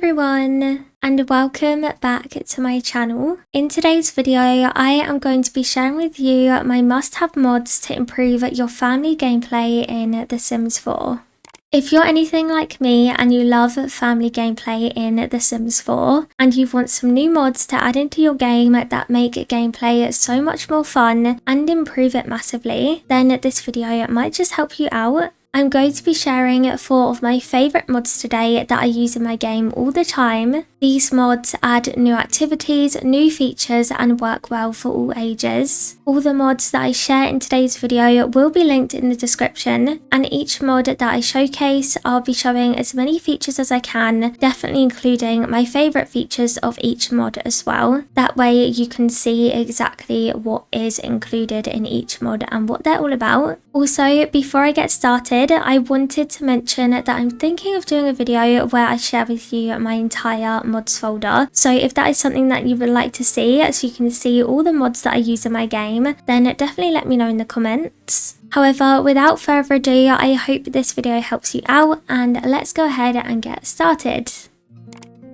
everyone, and welcome back to my channel. In today's video, I am going to be sharing with you my must-have mods to improve your family gameplay in The Sims 4. If you're anything like me and you love family gameplay in The Sims 4 and you want some new mods to add into your game that make gameplay so much more fun and improve it massively, then this video might just help you out. I'm going to be sharing 4 of my favourite mods today that I use in my game all the time. These mods add new activities, new features and work well for all ages. All the mods that I share in today's video will be linked in the description, and each mod that I showcase, I'll be showing as many features as I can, definitely including my favourite features of each mod as well. That way you can see exactly what is included in each mod and what they're all about. Also, before I get started, I wanted to mention that I'm thinking of doing a video where I share with you my entire mods folder. So if that is something that you would like to see, so you can see all the mods that I use in my game, then definitely let me know in the comments. However, without further ado, I hope this video helps you out, and let's go ahead and get started.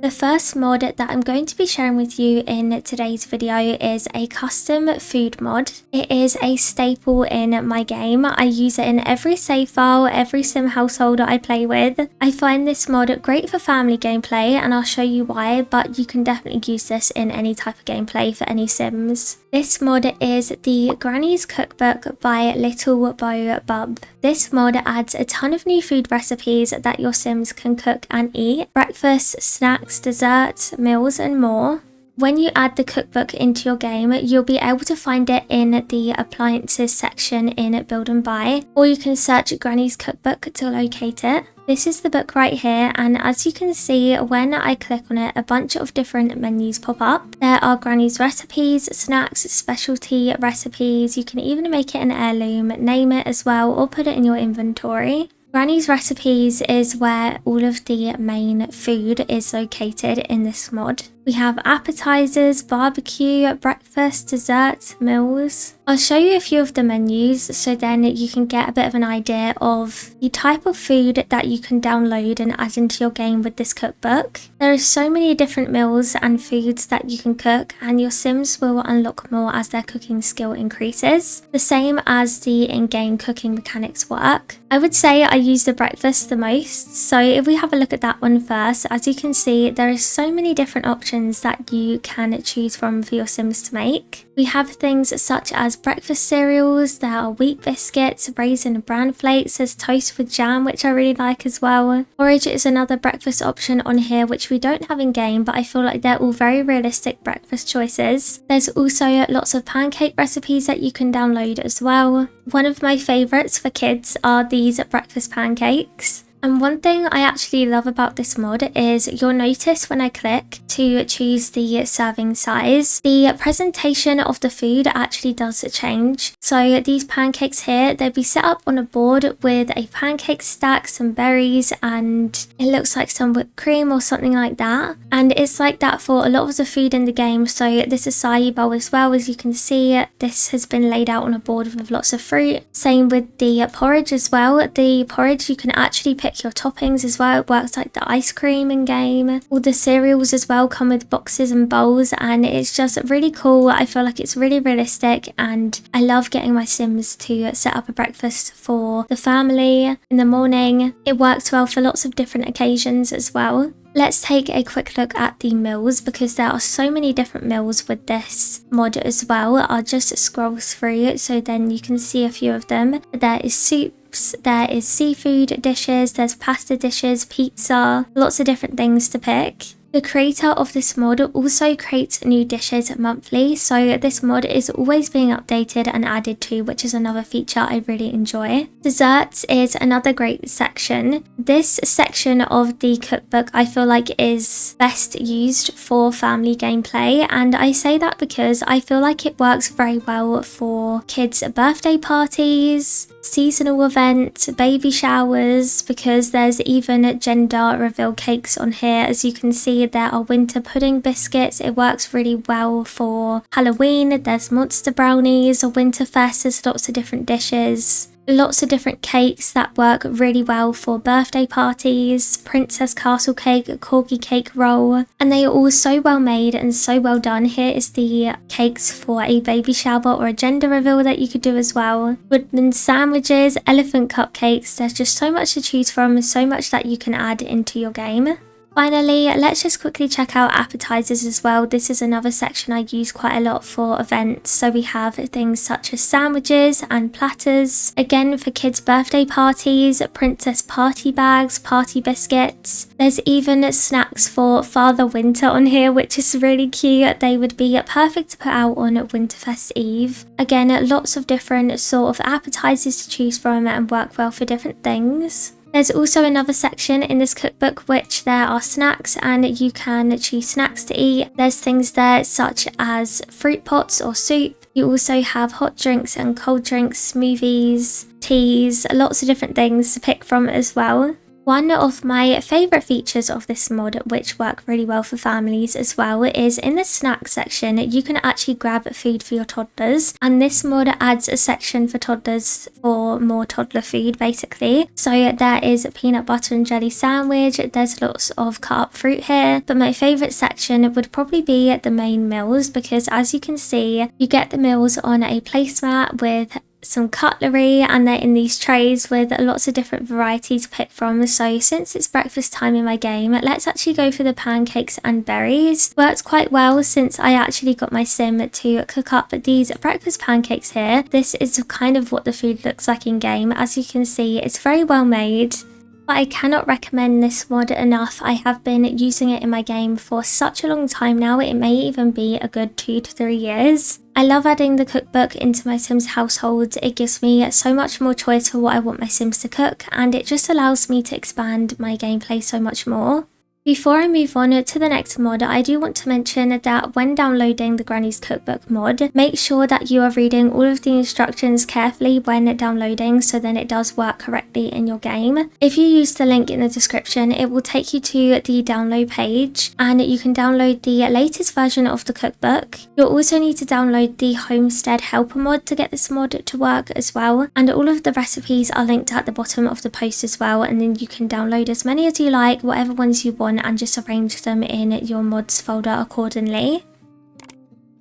The first mod that I'm going to be sharing with you in today's video is a custom food mod. It is a staple in my game. I use it in every save file, every sim household I play with. I find this mod great for family gameplay, and I'll show you why, but you can definitely use this in any type of gameplay for any sims. This mod is the Granny's Cookbook by 𝒎𝒐𝒊𝒄. This mod adds a ton of new food recipes that your sims can cook and eat. Breakfast, snacks, desserts, meals and more. When you add the cookbook into your game, you'll be able to find it in the appliances section in Build and Buy, or you can search Granny's Cookbook to locate it. This is the book right here, and as you can see, when I click on it, a bunch of different menus pop up. There are Granny's recipes, snacks, specialty recipes. You can even make it an heirloom, name it as well, or put it in your inventory. Granny's recipes is where all of the main food is located in this mod. We have appetizers, barbecue, breakfast, desserts, meals. I'll show you a few of the menus so then you can get a bit of an idea of the type of food that you can download and add into your game with this cookbook. There are so many different meals and foods that you can cook, and your sims will unlock more as their cooking skill increases, the same as the in-game cooking mechanics work. I would say I use the breakfast the most, so if we have a look at that one first, as you can see, there are so many different options that you can choose from for your sims to make. We have things such as breakfast cereals, there are wheat biscuits, raisin and bran flakes, there's toast with jam, which I really like as well. Porridge is another breakfast option on here which we don't have in game, but I feel like they're all very realistic breakfast choices. There's also lots of pancake recipes that you can download as well. One of my favourites for kids are these breakfast pancakes. And one thing I actually love about this mod is you'll notice when I click to choose the serving size, the presentation of the food actually does change. So these pancakes here, they'll be set up on a board with a pancake stack, some berries, and it looks like some whipped cream or something like that. And it's like that for a lot of the food in the game. So this acai bowl as well, as you can see, this has been laid out on a board with lots of fruit. Same with the porridge as well. The porridge, you can actually pick your toppings as well. It works like the ice cream in game. All the cereals as well come with boxes and bowls, and it's just really cool. I feel like it's really realistic, and I love getting my sims to set up a breakfast for the family in the morning. It works well for lots of different occasions as well. Let's take a quick look at the meals, because there are so many different meals with this mod as well. I'll just scroll through so then you can see a few of them. There is soups, there is seafood dishes, there's pasta dishes, pizza, lots of different things to pick. The creator of this mod also creates new dishes monthly, so this mod is always being updated and added to, which is another feature I really enjoy. Desserts is another great section. This section of the cookbook I feel like is best used for family gameplay, and I say that because I feel like it works very well for kids' birthday parties, seasonal events, baby showers, because there's even gender reveal cakes on here. As you can see, there are winter pudding biscuits. It works really well for Halloween. There's monster brownies or Winterfest. There's lots of different dishes. Lots of different cakes that work really well for birthday parties, princess castle cake, corgi cake roll, and they are all so well made and so well done. Here is the cakes for a baby shower or a gender reveal that you could do as well. Woodland sandwiches, elephant cupcakes, there's just so much to choose from and so much that you can add into your game. Finally, let's just quickly check out appetizers as well. This is another section I use quite a lot for events. So we have things such as sandwiches and platters. Again, for kids' birthday parties, princess party bags, party biscuits. There's even snacks for Father Winter on here, which is really cute. They would be perfect to put out on Winterfest Eve. Again, lots of different sort of appetizers to choose from and work well for different things. There's also another section in this cookbook which there are snacks and you can choose snacks to eat. There's things there such as fruit pots or soup. You also have hot drinks and cold drinks, smoothies, teas, lots of different things to pick from as well. One of my favourite features of this mod, which work really well for families as well, is in the snack section you can actually grab food for your toddlers, and this mod adds a section for toddlers for more toddler food basically. So there is a peanut butter and jelly sandwich, there's lots of cut up fruit here, but my favourite section would probably be the main meals, because as you can see you get the meals on a placemat with some cutlery, and they're in these trays with lots of different varieties to pick from. So since it's breakfast time in my game, let's actually go for the pancakes and berries. Works quite well since I actually got my sim to cook up these breakfast pancakes here. This is kind of what the food looks like in game. As you can see, it's very well made. But I cannot recommend this mod enough. I have been using it in my game for such a long time now. It may even be a good 2 to 3 years. I love adding the cookbook into my Sims household. It gives me so much more choice for what I want my Sims to cook, and it just allows me to expand my gameplay so much more. Before I move on to the next mod, I do want to mention that when downloading the Granny's Cookbook mod, make sure that you are reading all of the instructions carefully when downloading, so then it does work correctly in your game. If you use the link in the description, it will take you to the download page and you can download the latest version of the cookbook. You'll also need to download the Homestead Helper mod to get this mod to work as well, and all of the recipes are linked at the bottom of the post as well, and then you can download as many as you like, whatever ones you want, and just arrange them in your mods folder accordingly.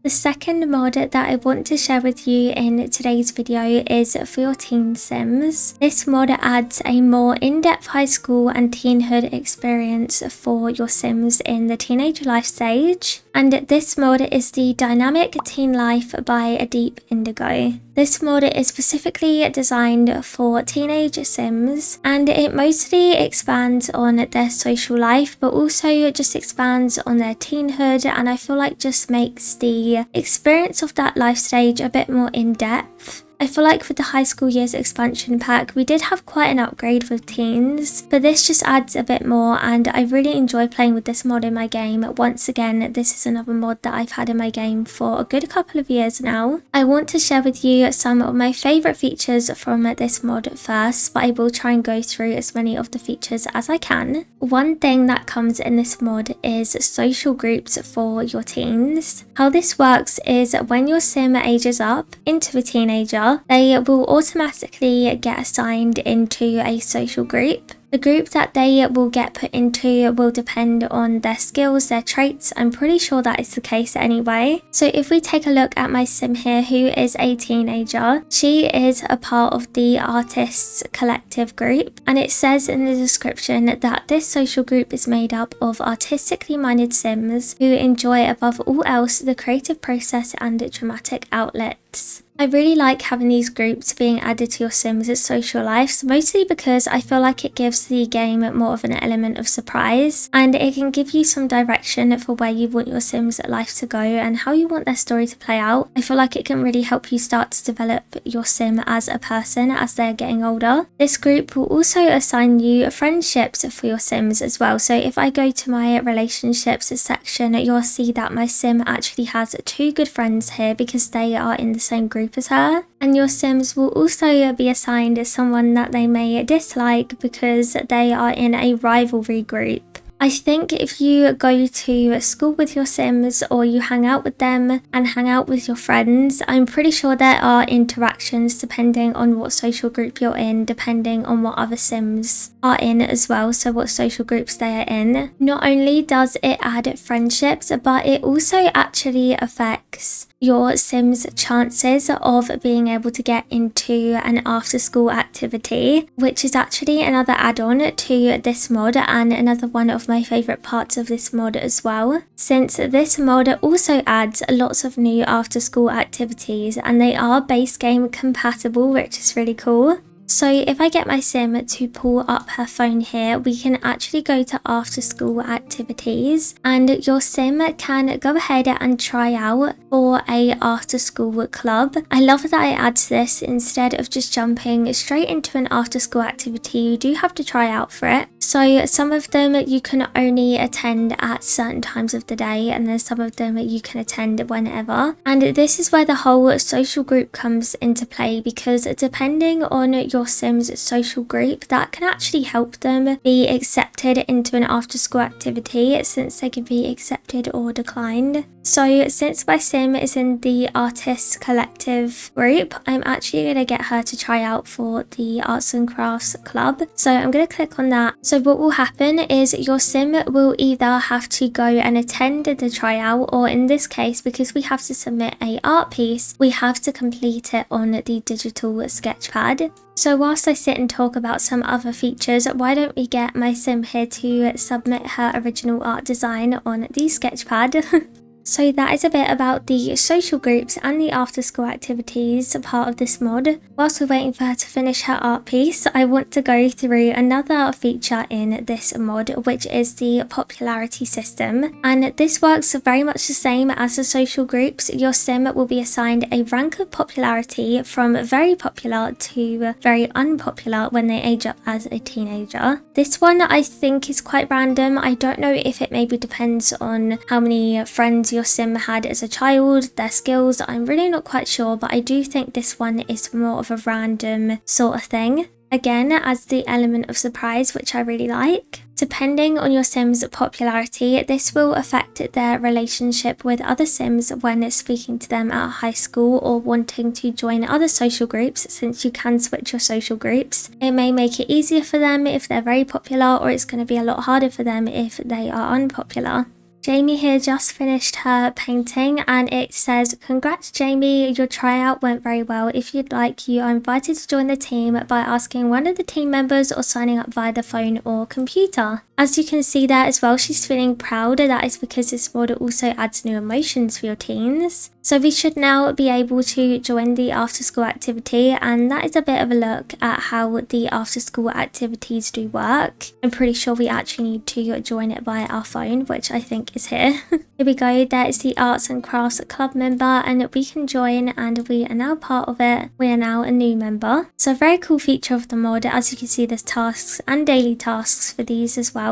The second mod that I want to share with you in today's video is for your teen sims. This mod adds a more in-depth high school and teenhood experience for your sims in the teenage life stage. And this mod is the Dynamic Teen Life by Deep Indigo. This mod is specifically designed for teenage sims, and it mostly expands on their social life, but also just expands on their teenhood, and I feel like just makes the experience of that life stage a bit more in-depth. I feel like with the high school years expansion pack, we did have quite an upgrade with teens, but this just adds a bit more, and I really enjoy playing with this mod in my game. Once again, this is another mod that I've had in my game for a good couple of years now. I want to share with you some of my favourite features from this mod first, but I will try and go through as many of the features as I can. One thing that comes in this mod is social groups for your teens. How this works is when your sim ages up into a teenager, they will automatically get assigned into a social group. The group that they will get put into will depend on their skills, their traits. I'm pretty sure that is the case anyway. So if we take a look at my sim here, who is a teenager, she is a part of the Artists Collective group, and it says in the description that this social group is made up of artistically minded sims who enjoy above all else the creative process and dramatic outlets. I really like having these groups being added to your Sims' social lives, mostly because I feel like it gives the game more of an element of surprise, and it can give you some direction for where you want your Sims' life to go and how you want their story to play out. I feel like it can really help you start to develop your Sim as a person as they're getting older. This group will also assign you friendships for your Sims as well. So if I go to my relationships section, you'll see that my Sim actually has 2 good friends here because they are in the same group as her, and your Sims will also be assigned as someone that they may dislike because they are in a rivalry group. I think if you go to school with your Sims or you hang out with them and hang out with your friends, I'm pretty sure there are interactions depending on what social group you're in, depending on what other Sims are in as well, so what social groups they are in. Not only does it add friendships, but it also actually affects your Sims' chances of being able to get into an after-school activity, which is actually another add-on to this mod and another one of my favourite parts of this mod as well, since this mod also adds lots of new after-school activities and they are base game compatible, which is really cool. So if I get my Sim to pull up her phone here, we can actually go to after school activities and your Sim can go ahead and try out for a after school club. I love that it adds this instead of just jumping straight into an after school activity. You do have to try out for it. So some of them you can only attend at certain times of the day, and then some of them you can attend whenever. And this is where the whole social group comes into play, because depending on your Sim's social group, that can actually help them be accepted into an after school activity, since they can be accepted or declined. So since my Sim is in the artist collective group, I'm actually going to get her to try out for the arts and crafts club. So I'm going to click on that. So what will happen is your Sim will either have to go and attend the tryout, or in this case, because we have to submit a art piece, we have to complete it on the digital sketchpad. So whilst I sit and talk about some other features, why don't we get my Sim here to submit her original art design on the sketchpad. So that is a bit about the social groups and the after school activities part of this mod. Whilst we're waiting for her to finish her art piece, I want to go through another feature in this mod, which is the popularity system. And this works very much the same as the social groups. Your Sim will be assigned a rank of popularity from very popular to very unpopular when they age up as a teenager. This one I think is quite random. I don't know if it maybe depends on how many friends your Sim had as a child, their skills, I'm really not quite sure, but I do think this one is more of a random sort of thing. Again, adds the element of surprise, which I really like. Depending on your Sim's popularity, this will affect their relationship with other Sims when speaking to them at high school or wanting to join other social groups, since you can switch your social groups. It may make it easier for them if they're very popular, or it's going to be a lot harder for them if they are unpopular. Jamie here just finished her painting and it says, "Congrats Jamie, your tryout went very well. If you'd like, you are invited to join the team by asking one of the team members or signing up via the phone or computer." As you can see there as well, she's feeling proud. That is because this mod also adds new emotions for your teens. So we should now be able to join the after school activity, and that is a bit of a look at how the after school activities do work. I'm pretty sure we actually need to join it via our phone, which I think is here. Here we go, there is the arts and crafts club member and we can join, and we are now part of it. We are now a new member. So a very cool feature of the mod. As you can see, there's tasks and daily tasks for these as well.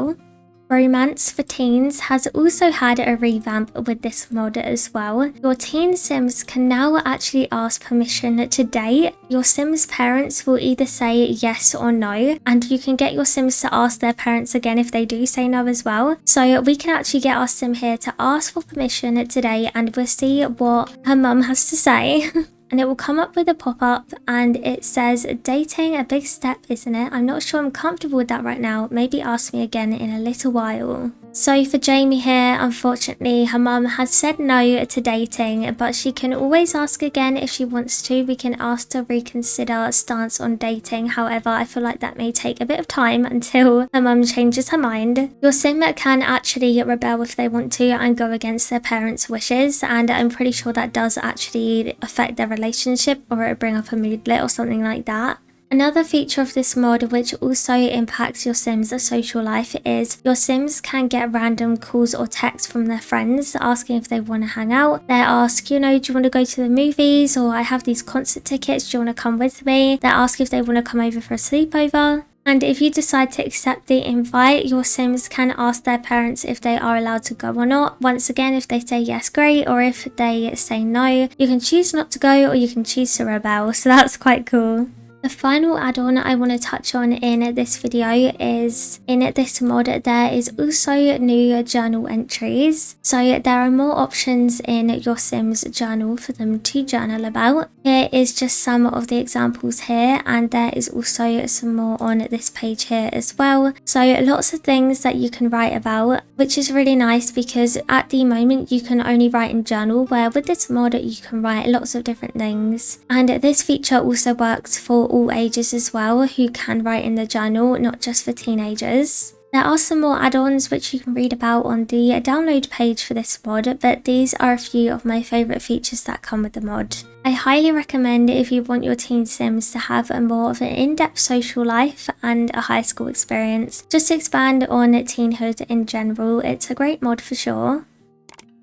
Romance for teens has also had a revamp with this mod as well. Your teen Sims can now actually ask permission to date. Your Sims parents will either say yes or no, and you can get your Sims to ask their parents again if they do say no as well. So we can actually get our Sim here to ask for permission today, and we'll see what her mum has to say. And it will come up with a pop-up and it says, "Dating a big step, isn't it? I'm not sure I'm comfortable with that right now. Maybe ask me again in a little while." So for Jamie here, unfortunately, her mum has said no to dating, but she can always ask again if she wants to. We can ask to reconsider stance on dating. However, I feel like that may take a bit of time until her mum changes her mind. Your Sim can actually rebel if they want to and go against their parents' wishes, and I'm pretty sure that does actually affect their relationship, or it'll bring up a moodlet or something like that. Another feature of this mod which also impacts your Sims' social life is your Sims can get random calls or texts from their friends asking if they want to hang out. They ask, you know, do you want to go to the movies, or I have these concert tickets, do you want to come with me? They ask if they want to come over for a sleepover. And if you decide to accept the invite, your Sims can ask their parents if they are allowed to go or not. Once again, if they say yes, great, or if they say no, you can choose not to go or you can choose to rebel, so that's quite cool. The final add-on I want to touch on in this video is in this mod there is also new journal entries. So there are more options in your Sims journal for them to journal about. Here is just some of the examples here, and there is also some more on this page here as well. So lots of things that you can write about, which is really nice because at the moment you can only write in journal, where with this mod you can write lots of different things. And this feature also works for all ages as well who can write in the journal, not just for teenagers. There are some more add-ons which you can read about on the download page for this mod, but these are a few of my favourite features that come with the mod. I highly recommend if you want your teen Sims to have a more of an in-depth social life and a high school experience. Just to expand on teenhood in general, it's a great mod for sure.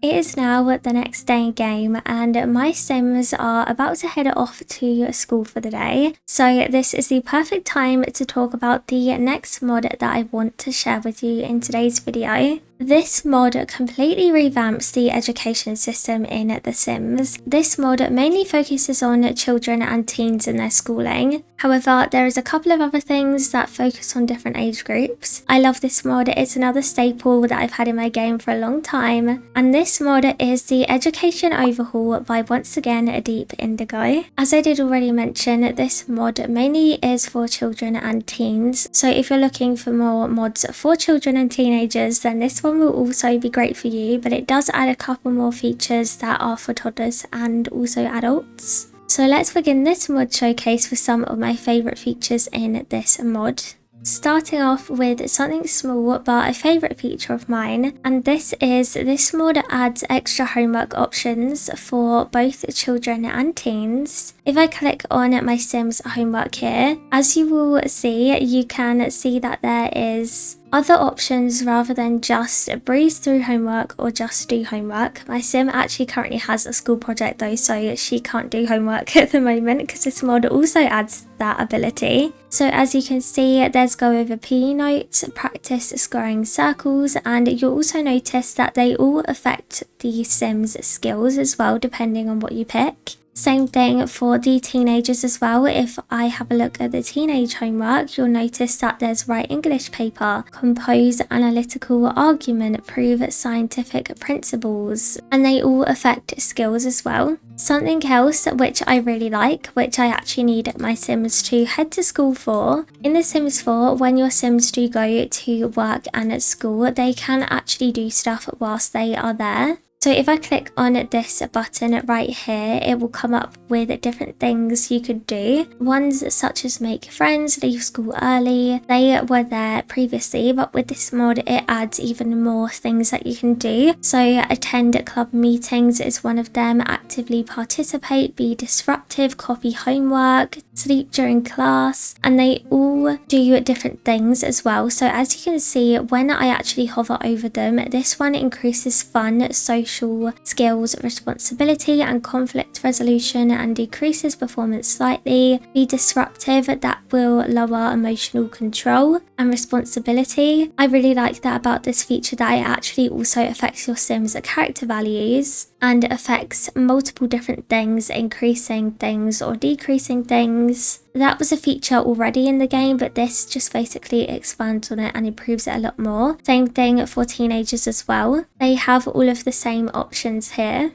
It is now the next day in game and my Sims are about to head off to school for the day. So this is the perfect time to talk about the next mod that I want to share with you in today's video. This mod completely revamps the education system in The Sims. This mod mainly focuses on children and teens in their schooling. However, there is a couple of other things that focus on different age groups. I love this mod, it's another staple that I've had in my game for a long time. And this mod is the Education Overhaul by once again Deep Indigo. As I did already mention, this mod mainly is for children and teens. So if you're looking for more mods for children and teenagers, then this one will also be great for you, but it does add a couple more features that are for toddlers and also adults. So let's begin this mod showcase with some of my favourite features in this mod. Starting off with something small but a favourite feature of mine, and this mod adds extra homework options for both children and teens. If I click on my Sims homework here, as you will see, you can see that there is other options rather than just breeze through homework or just do homework. My Sim actually currently has a school project though, so she can't do homework at the moment because this mod also adds that ability. So as you can see, there's go over PE notes, practice squaring circles, and you'll also notice that they all affect the Sims skills as well depending on what you pick. Same thing for the teenagers as well. If I have a look at the teenage homework, you'll notice that there's write English paper, compose analytical argument, prove scientific principles, and they all affect skills as well. Something else which I really like, which I actually need my Sims to head to school for. In The Sims 4, when your Sims do go to work and at school, they can actually do stuff whilst they are there. So if I click on this button right here, it will come up with different things you could do. Ones such as make friends, leave school early. They were there previously, but with this mod, it adds even more things that you can do. So attend club meetings is one of them, actively participate, be disruptive, copy homework, sleep during class, and they all do different things as well. So as you can see, when I actually hover over them, this one increases fun, social skills, responsibility and conflict resolution, and decreases performance slightly. Be disruptive, that will lower emotional control and responsibility. I really like that about this feature, that it actually also affects your Sims character values and affects multiple different things, increasing things or decreasing things. That was a feature already in the game, but this just basically expands on it and improves it a lot more. Same thing for teenagers as well. They have all of the same options here.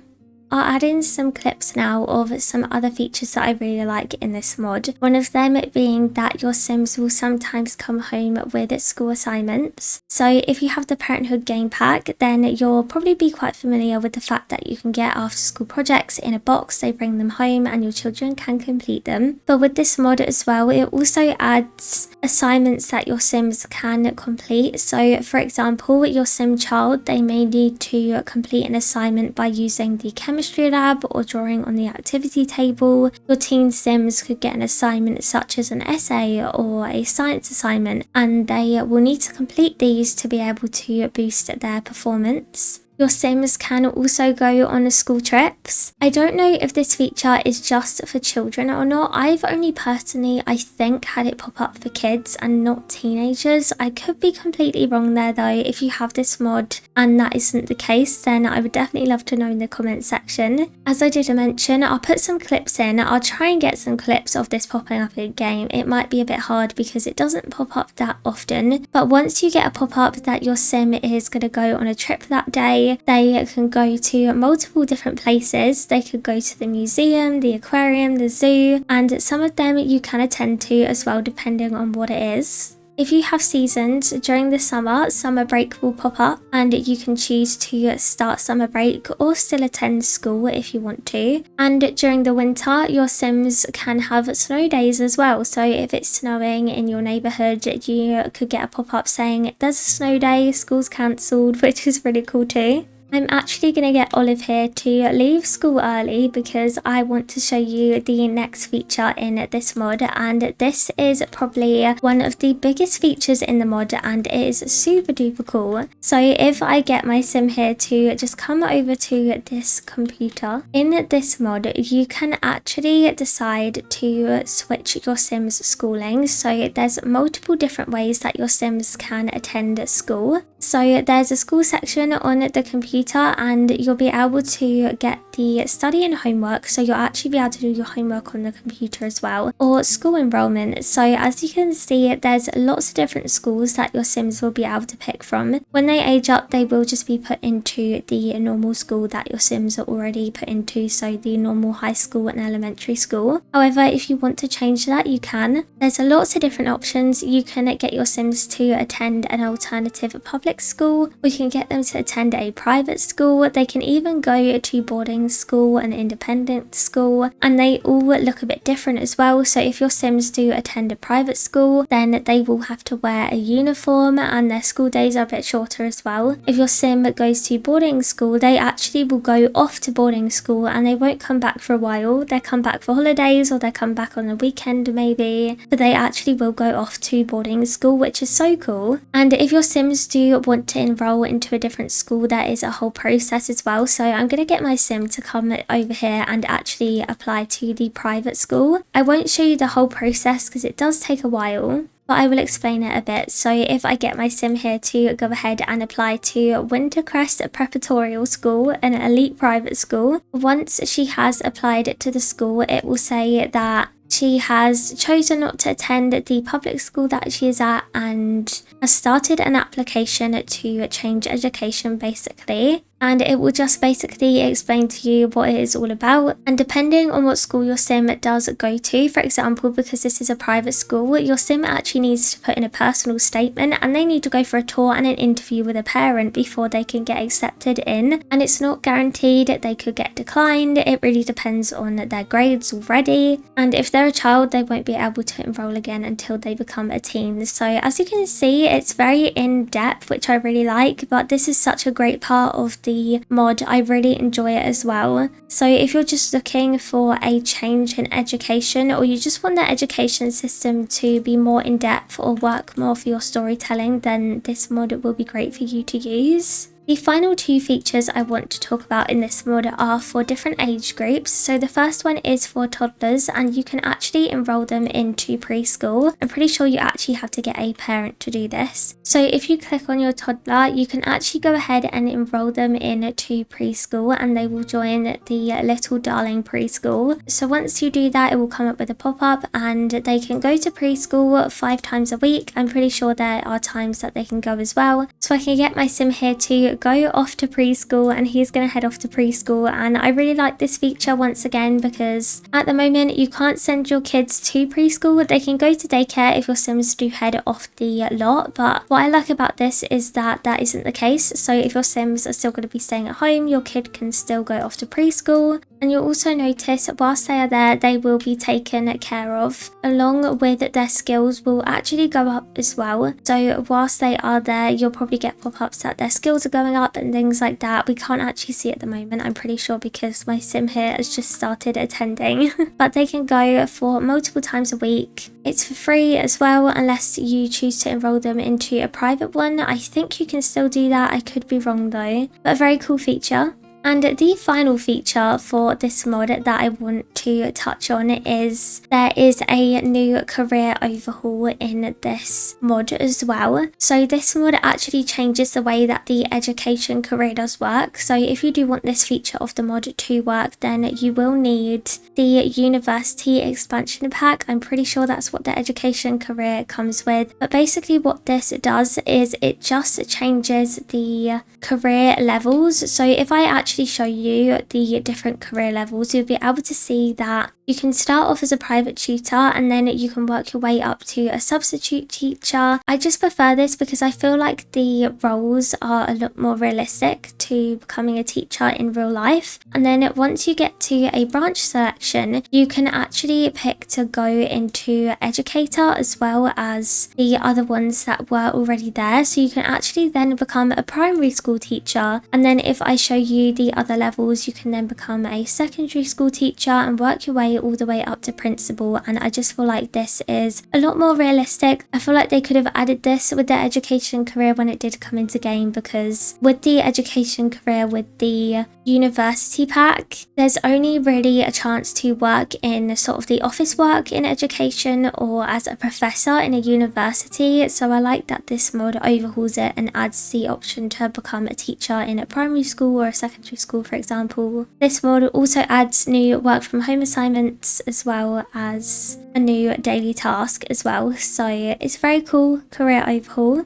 I'll add in some clips now of some other features that I really like in this mod. One of them being that your Sims will sometimes come home with school assignments. So if you have the Parenthood game pack, then you'll probably be quite familiar with the fact that you can get after school projects in a box, they bring them home and your children can complete them. But with this mod as well, it also adds assignments that your Sims can complete. So for example, your Sim child, they may need to complete an assignment by using the chemistry lab or drawing on the activity table. Your teen Sims could get an assignment such as an essay or a science assignment, and they will need to complete these to be able to boost their performance. Your Sims can also go on school trips. I don't know if this feature is just for children or not. I've only personally, I think, had it pop up for kids and not teenagers. I could be completely wrong there though. If you have this mod and that isn't the case, then I would definitely love to know in the comment section. As I did mention, I'll put some clips in. I'll try and get some clips of this popping up in game. It might be a bit hard because it doesn't pop up that often, but once you get a pop-up that your sim is going to go on a trip that day, they can go to multiple different places. They could go to the museum, the aquarium, the zoo, and some of them you can attend to as well depending on what it is. If you have seasons, during the summer break will pop up and you can choose to start summer break or still attend school if you want to. And during the winter, your Sims can have snow days as well. So if it's snowing in your neighborhood, you could get a pop-up saying there's a snow day, school's cancelled, which is really cool too. I'm actually going to get Olive here to leave school early because I want to show you the next feature in this mod, and this is probably one of the biggest features in the mod and it is super duper cool. So if I get my sim here to just come over to this computer, in this mod you can actually decide to switch your Sims schooling. So there's multiple different ways that your Sims can attend school. So there's a school section on the computer and you'll be able to get the study and homework, so you'll actually be able to do your homework on the computer as well, or school enrollment. So as you can see, there's lots of different schools that your Sims will be able to pick from. When they age up, they will just be put into the normal school that your Sims are already put into, so the normal high school and elementary school. However, if you want to change that, you can. There's lots of different options. You can get your Sims to attend an alternative public school, we can get them to attend a private school, they can even go to boarding school and independent school, and they all look a bit different as well. So if your Sims do attend a private school, then they will have to wear a uniform and their school days are a bit shorter as well. If your Sim goes to boarding school, they actually will go off to boarding school and they won't come back for a while. They come back for holidays or they come back on the weekend maybe, but they actually will go off to boarding school, which is so cool. And if your Sims do want to enroll into a different school, there is a whole process as well. So I'm going to get my Sim to come over here and actually apply to the private school. I won't show you the whole process because it does take a while, but I will explain it a bit. So if I get my Sim here to go ahead and apply to 𝒎𝒂 Preparatory School, an elite private school, once she has applied to the school, it will say that she has chosen not to attend the public school that she is at and has started an application to change education basically. And it will just basically explain to you what it is all about. And depending on what school your Sim does go to, for example, because this is a private school, your Sim actually needs to put in a personal statement and they need to go for a tour and an interview with a parent before they can get accepted in. And it's not guaranteed, they could get declined. It really depends on their grades already. And if they're a child, they won't be able to enroll again until they become a teen. So as you can see, it's very in-depth, which I really like, but this is such a great part of the mod. I really enjoy it as well. So if you're just looking for a change in education, or you just want the education system to be more in-depth or work more for your storytelling, then this mod will be great for you to use. The final two features I want to talk about in this mod are for different age groups. So the first one is for toddlers, and you can actually enroll them into preschool. I'm pretty sure you actually have to get a parent to do this. So if you click on your toddler, you can actually go ahead and enroll them into preschool and they will join the Little Darling preschool. So once you do that, it will come up with a pop-up and they can go to preschool 5 times a week. I'm pretty sure there are times that they can go as well. So I can get my Sim here to go off to preschool and he's going to head off to preschool. And I really like this feature once again because at the moment you can't send your kids to preschool. They can go to daycare if your Sims do head off the lot, but what I like about this is that that isn't the case. So if your Sims are still going to be staying at home, your kid can still go off to preschool. And you'll also notice whilst they are there, they will be taken care of, along with their skills will actually go up as well. So whilst they are there, you'll probably get pop-ups that their skills are going up and things like that. We can't actually see at the moment, I'm pretty sure, because my sim here has just started attending. But they can go for multiple times a week. It's for free as well, unless you choose to enroll them into a private one. I think you can still do that. I could be wrong though, but a very cool feature. And the final feature for this mod that I want to touch on is there is a new career overhaul in this mod as well. So this mod actually changes the way that the education career does work. So if you do want this feature of the mod to work, then you will need the university expansion pack. I'm pretty sure that's what the education career comes with. But basically what this does is it just changes the career levels. So if I actually show you the different career levels, you'll be able to see that you can start off as a private tutor and then you can work your way up to a substitute teacher. I just prefer this because I feel like the roles are a lot more realistic to becoming a teacher in real life. And then once you get to a branch selection, you can actually pick to go into educator as well as the other ones that were already there. So you can actually then become a primary school teacher. And then if I show you the other levels, you can then become a secondary school teacher and work your way all the way up to principal. And I just feel like this is a lot more realistic. I feel like they could have added this with their education career when it did come into game, because with the education career with the university pack, there's only really a chance to work in sort of the office work in education or as a professor in a university. So I like that this mod overhauls it and adds the option to become a teacher in a primary school or a secondary school, for example. This mod also adds new work from home assignments as well as a new daily task as well. So it's a very cool career overhaul.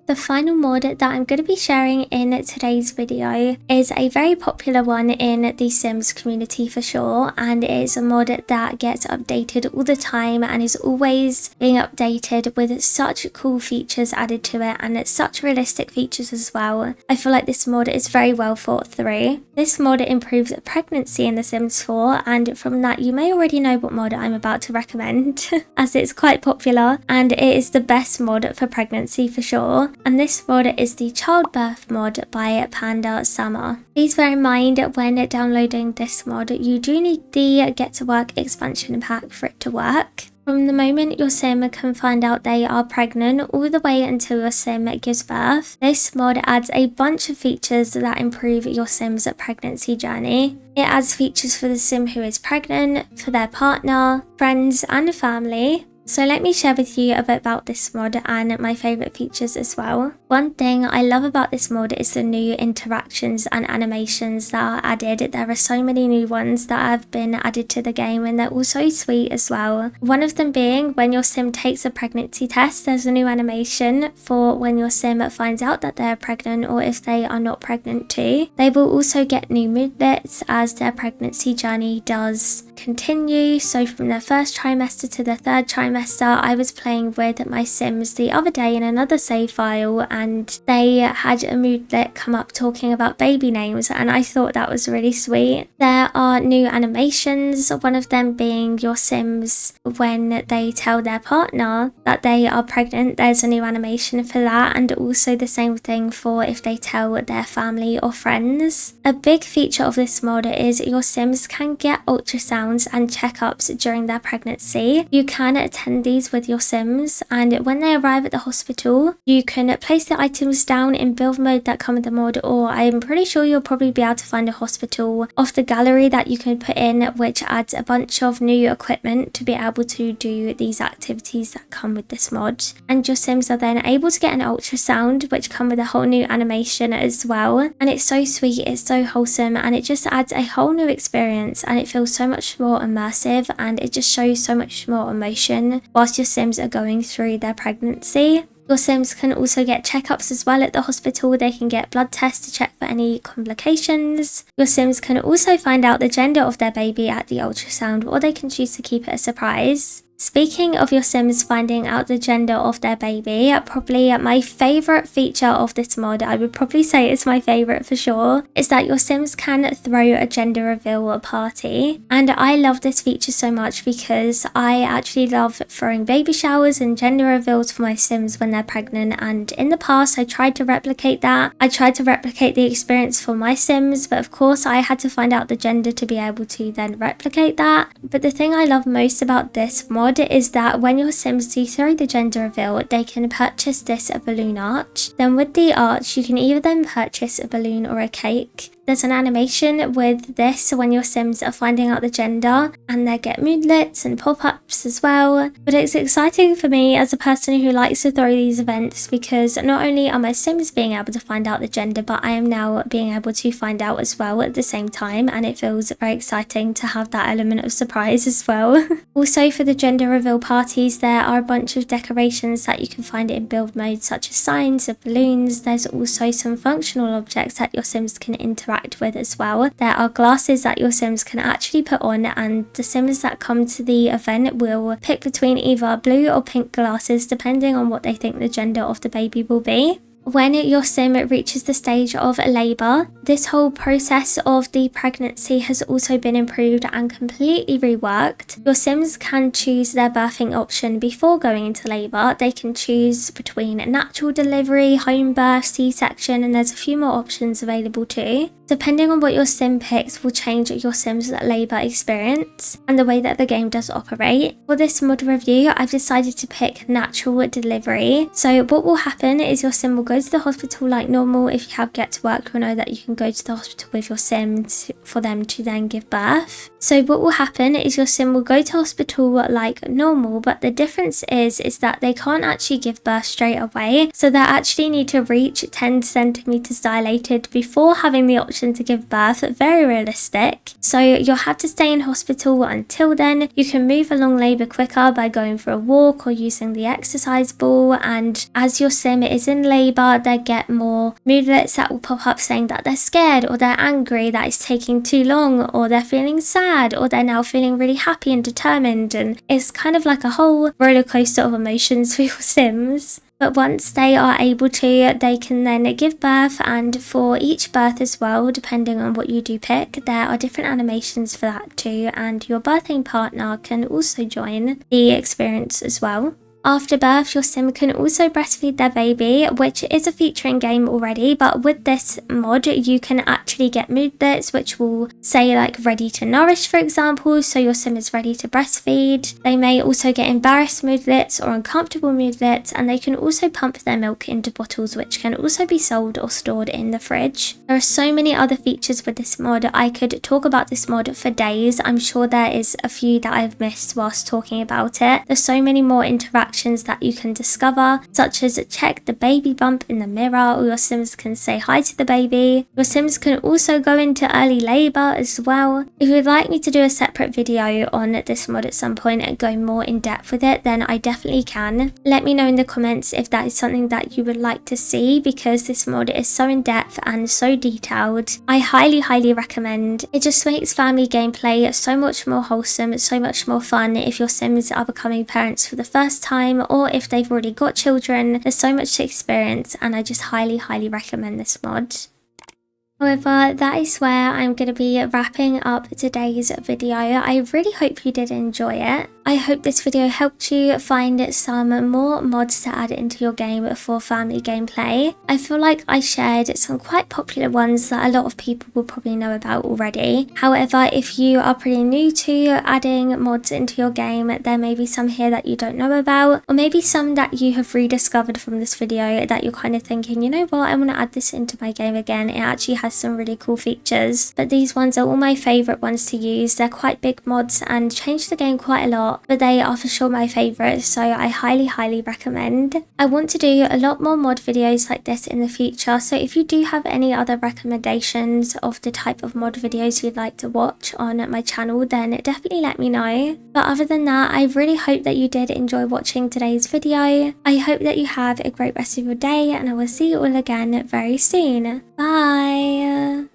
The final mod that I'm going to be sharing in today's video is a very popular one in the Sims community for sure, and it is a mod that gets updated all the time and is always being updated with such cool features added to it and such realistic features as well. I feel like this mod is very well thought through. This mod improves pregnancy in The Sims 4, and from that you may already know what mod I'm about to recommend as it's quite popular and it is the best mod for pregnancy for sure. And this mod is the Childbirth mod by Panda Summer. Please bear in mind when downloading this mod, you do need the Get to Work expansion pack for it to work. From the moment your sim can find out they are pregnant all the way until your sim gives birth, this mod adds a bunch of features that improve your sim's pregnancy journey. It adds features for the sim who is pregnant, for their partner, friends and family. So let me share with you a bit about this mod and my favourite features as well. One thing I love about this mod is the new interactions and animations that are added. There are so many new ones that have been added to the game and they're all so sweet as well. One of them being when your sim takes a pregnancy test, there's a new animation for when your sim finds out that they're pregnant or if they are not pregnant too. They will also get new moodlets as their pregnancy journey does continue. So from their first trimester to their third trimester, I was playing with my sims the other day in another save file and they had a moodlet come up talking about baby names and I thought that was really sweet. There are new animations, one of them being your sims when they tell their partner that they are pregnant. There's a new animation for that, and also the same thing for if they tell their family or friends. A big feature of this mod is your sims can get ultrasounds and checkups during their pregnancy. You can attend these with your sims, and when they arrive at the hospital you can place the items down in build mode that come with the mod, or I'm pretty sure you'll probably be able to find a hospital off the gallery that you can put in, which adds a bunch of new equipment to be able to do these activities that come with this mod. And your sims are then able to get an ultrasound which come with a whole new animation as well, and it's so sweet, it's so wholesome, and it just adds a whole new experience and it feels so much more immersive and it just shows so much more emotion whilst your sims are going through their pregnancy. Your sims can also get checkups as well at the hospital. They can get blood tests to check for any complications. Your sims can also find out the gender of their baby at the ultrasound, or they can choose to keep it a surprise. Speaking of your Sims finding out the gender of their baby, probably my favourite feature of this mod, I would probably say it's my favourite for sure, is that your Sims can throw a gender reveal party. And I love this feature so much because I actually love throwing baby showers and gender reveals for my Sims when they're pregnant, and in the past I tried to replicate that. I tried to replicate the experience for my Sims, but of course I had to find out the gender to be able to then replicate that. But the thing I love most about this mod is that when your Sims do throw the gender reveal, they can purchase this balloon arch. Then with the arch, you can either then purchase a balloon or a cake. There's an animation with this when your Sims are finding out the gender, and they get moodlets and pop-ups as well. But it's exciting for me as a person who likes to throw these events because not only are my Sims being able to find out the gender, but I am now being able to find out as well at the same time, and it feels very exciting to have that element of surprise as well. Also, for the gender reveal parties, there are a bunch of decorations that you can find in build mode, such as signs of balloons. There's also some functional objects that your Sims can interact with as well. There are glasses that your Sims can actually put on, and the Sims that come to the event will pick between either blue or pink glasses depending on what they think the gender of the baby will be. When your Sim reaches the stage of labour, this whole process of the pregnancy has also been improved and completely reworked. Your Sims can choose their birthing option before going into labour. They can choose between natural delivery, home birth, C-section, and there's a few more options available too. Depending on what your Sim picks will change your Sim's labour experience and the way that the game does operate. For this mod review, I've decided to pick natural delivery. So what will happen is your Sim will go to the hospital like normal. If you have Get to Work, you'll know that you can go to the hospital with your Sim for them to then give birth. So what will happen is your Sim will go to hospital like normal, but the difference is that they can't actually give birth straight away. So they actually need to reach 10 centimeters dilated before having the option to give birth. Very realistic. So you'll have to stay in hospital until then. You can move along labour quicker by going for a walk or using the exercise ball, and as your Sim is in labour, they get more moodlets that will pop up saying that they're scared or they're angry that it's taking too long, or they're feeling sad, or they're now feeling really happy and determined, and it's kind of like a whole roller coaster of emotions for your Sims. But once they are able to, they can then give birth, and for each birth as well, depending on what you do pick, there are different animations for that too, and your birthing partner can also join the experience as well. After birth, your Sim can also breastfeed their baby, which is a feature in game already, but with this mod you can actually get moodlets which will say like ready to nourish, for example, so your Sim is ready to breastfeed. They may also get embarrassed moodlets or uncomfortable moodlets, and they can also pump their milk into bottles which can also be sold or stored in the fridge. There are so many other features with this mod. I could talk about this mod for days. I'm sure there is a few that I've missed whilst talking about it. There's so many more interactions that you can discover, such as check the baby bump in the mirror, or your Sims can say hi to the baby. Your Sims can also go into early labour as well. If you'd like me to do a separate video on this mod at some point and go more in depth with it, then I definitely can. Let me know in the comments if that is something that you would like to see, because this mod is so in depth and so detailed. I highly recommend. It just makes family gameplay so much more wholesome, so much more fun if your Sims are becoming parents for the first time, or if they've already got children. There's so much to experience, and I just highly recommend this mod. However, that is where I'm going to be wrapping up today's video. I really hope you did enjoy it. I hope this video helped you find some more mods to add into your game for family gameplay. I feel like I shared some quite popular ones that a lot of people will probably know about already. However, if you are pretty new to adding mods into your game, there may be some here that you don't know about, or maybe some that you have rediscovered from this video that you're kind of thinking, you know what, I want to add this into my game again. It actually has some really cool features. But these ones are all my favourite ones to use. They're quite big mods and change the game quite a lot, but they are for sure my favourites, so I highly recommend. I want to do a lot more mod videos like this in the future, so if you do have any other recommendations of the type of mod videos you'd like to watch on my channel, then definitely let me know. But other than that, I really hope that you did enjoy watching today's video. I hope that you have a great rest of your day, and I will see you all again very soon. Bye!